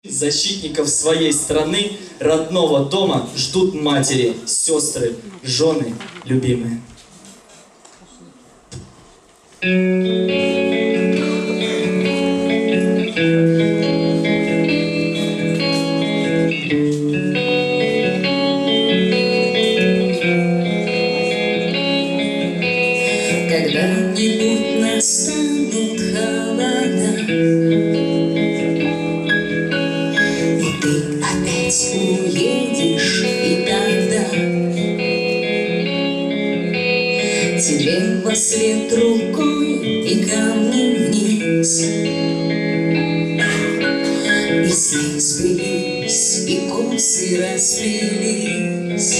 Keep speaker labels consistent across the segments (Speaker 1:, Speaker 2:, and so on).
Speaker 1: Защитников своей страны, родного дома ждут матери, сестры, жены, любимые.
Speaker 2: Когда-нибудь настанут холода, и ты опять уедешь, и тогда тебе вослед рукой и камни вниз, и сны сбились, и косы расплелись.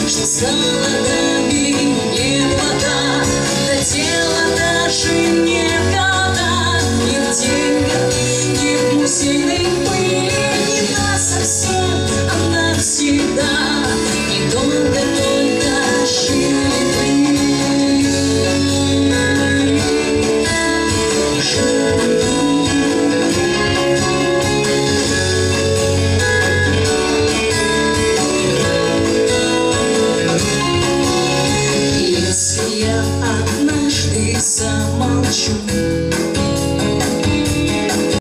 Speaker 2: Что с холодами нет вода, до тела даже некогда, ни в деньгах, ни в музейной